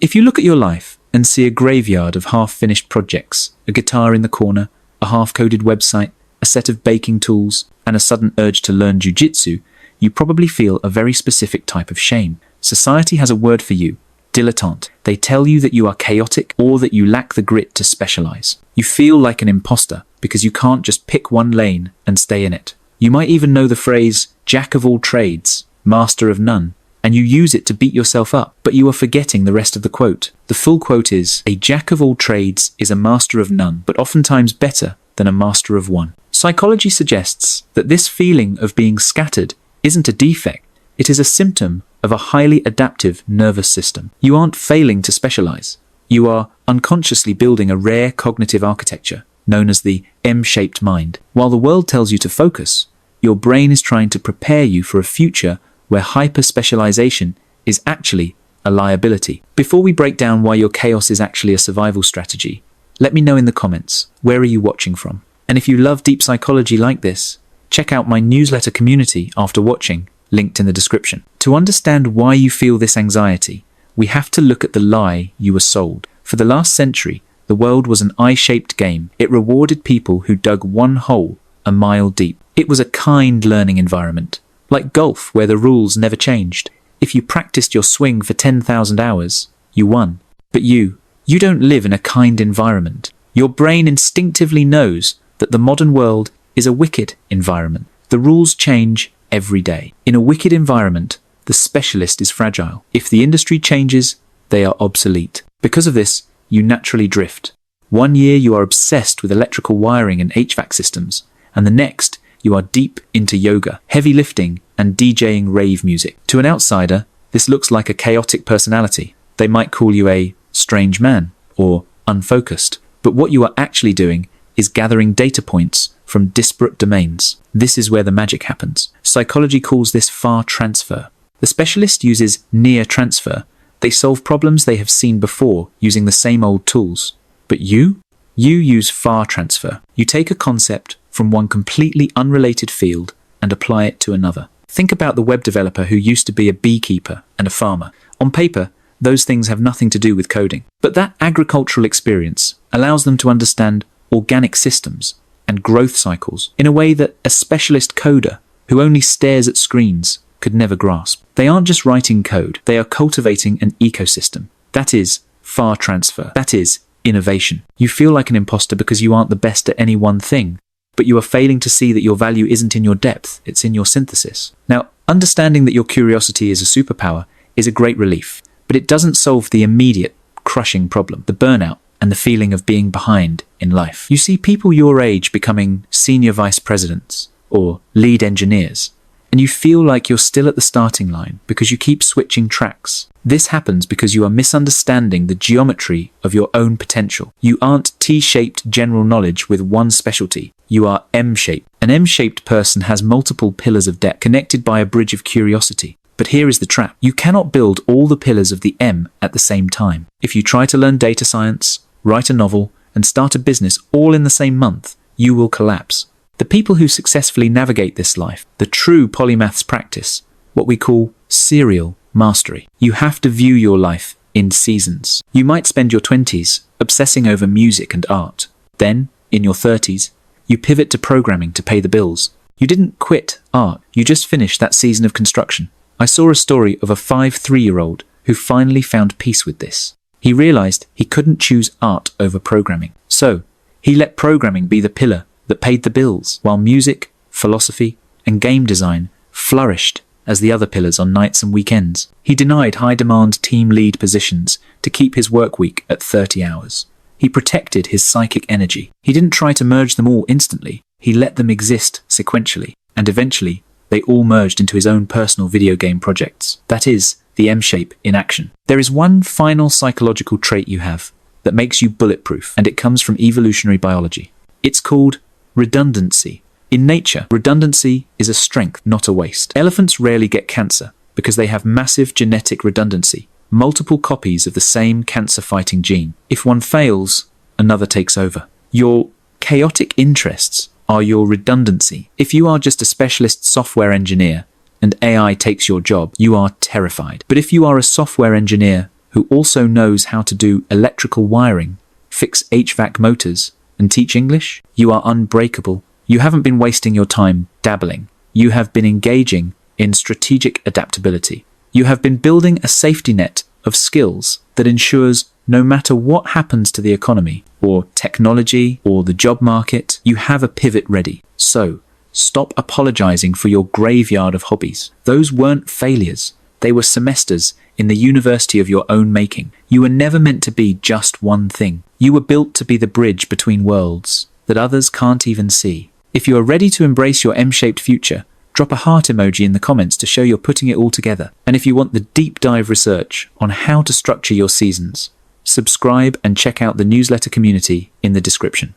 If you look at your life and see a graveyard of half-finished projects, a guitar in the corner, a half-coded website, a set of baking tools, and a sudden urge to learn jiu-jitsu, you probably feel a very specific type of shame. Society has a word for you: dilettante. They tell you that you are chaotic or that you lack the grit to specialize. You feel like an imposter because you can't just pick one lane and stay in it. You might even know the phrase, jack of all trades, master of none, and you use it to beat yourself up, but you are forgetting the rest of the quote. The full quote is, a jack of all trades is a master of none, but oftentimes better than a master of one. Psychology suggests that this feeling of being scattered isn't a defect, it is a symptom of a highly adaptive nervous system. You aren't failing to specialize. You are unconsciously building a rare cognitive architecture known as the M-shaped mind. While the world tells you to focus, your brain is trying to prepare you for a future where hyper-specialization is actually a liability. Before we break down why your chaos is actually a survival strategy, let me know in the comments, where are you watching from? And if you love deep psychology like this, check out my newsletter community after watching, linked in the description. To understand why you feel this anxiety, we have to look at the lie you were sold. For the last century, the world was an I-shaped game. It rewarded people who dug one hole a mile deep. It was a kind learning environment, like golf where the rules never changed. If you practiced your swing for 10,000 hours, you won. But you don't live in a kind environment. Your brain instinctively knows that the modern world is a wicked environment. The rules change every day. In a wicked environment, the specialist is fragile. If the industry changes, they are obsolete. Because of this, you naturally drift. One year you are obsessed with electrical wiring and HVAC systems, and the next you are deep into yoga, heavy lifting, and DJing rave music. To an outsider, this looks like a chaotic personality. They might call you a strange man or unfocused. But what you are actually doing is gathering data points from disparate domains. This is where the magic happens. Psychology calls this far transfer. The specialist uses near transfer. They solve problems they have seen before using the same old tools. But you use far transfer. You take a concept from one completely unrelated field and apply it to another. Think about the web developer who used to be a beekeeper and a farmer. On paper, those things have nothing to do with coding. But that agricultural experience allows them to understand organic systems and growth cycles in a way that a specialist coder who only stares at screens could never grasp. They aren't just writing code, they are cultivating an ecosystem. That is far transfer. That is innovation. You feel like an imposter because you aren't the best at any one thing, but you are failing to see that your value isn't in your depth, it's in your synthesis. Now, understanding that your curiosity is a superpower is a great relief, but it doesn't solve the immediate, crushing problem, the burnout and the feeling of being behind in life. You see people your age becoming senior vice presidents or lead engineers, and you feel like you're still at the starting line because you keep switching tracks. This happens because you are misunderstanding the geometry of your own potential. You aren't T-shaped general knowledge with one specialty. You are M-shaped. An M-shaped person has multiple pillars of depth connected by a bridge of curiosity. But here is the trap. You cannot build all the pillars of the M at the same time. If you try to learn data science, write a novel, and start a business all in the same month, you will collapse. The people who successfully navigate this life, the true polymaths practice, what we call serial mastery. You have to view your life in seasons. You might spend your 20s obsessing over music and art. Then, in your 30s, you pivot to programming to pay the bills. You didn't quit art, you just finished that season of construction. I saw a story of a 3-year-old who finally found peace with this. He realized he couldn't choose art over programming. So, he let programming be the pillar that paid the bills, while music, philosophy, and game design flourished as the other pillars on nights and weekends. He denied high-demand team lead positions to keep his work week at 30 hours. He protected his psychic energy. He didn't try to merge them all instantly. He let them exist sequentially, and eventually, they all merged into his own personal video game projects. That is the M-shape in action. There is one final psychological trait you have that makes you bulletproof, and it comes from evolutionary biology. It's called redundancy. In nature, redundancy is a strength, not a waste. Elephants rarely get cancer because they have massive genetic redundancy, multiple copies of the same cancer-fighting gene. If one fails, another takes over. Your chaotic interests are your redundancy. If you are just a specialist software engineer and AI takes your job, you are terrified. But if you are a software engineer who also knows how to do electrical wiring, fix HVAC motors, and teach English? You are unbreakable. You haven't been wasting your time dabbling. You have been engaging in strategic adaptability. You have been building a safety net of skills that ensures no matter what happens to the economy, or technology, or the job market, you have a pivot ready. So, stop apologizing for your graveyard of hobbies. Those weren't failures. They were semesters in the university of your own making. You were never meant to be just one thing. You were built to be the bridge between worlds that others can't even see. If you are ready to embrace your M-shaped future, drop a heart emoji in the comments to show you're putting it all together. And if you want the deep dive research on how to structure your seasons, subscribe and check out the newsletter community in the description.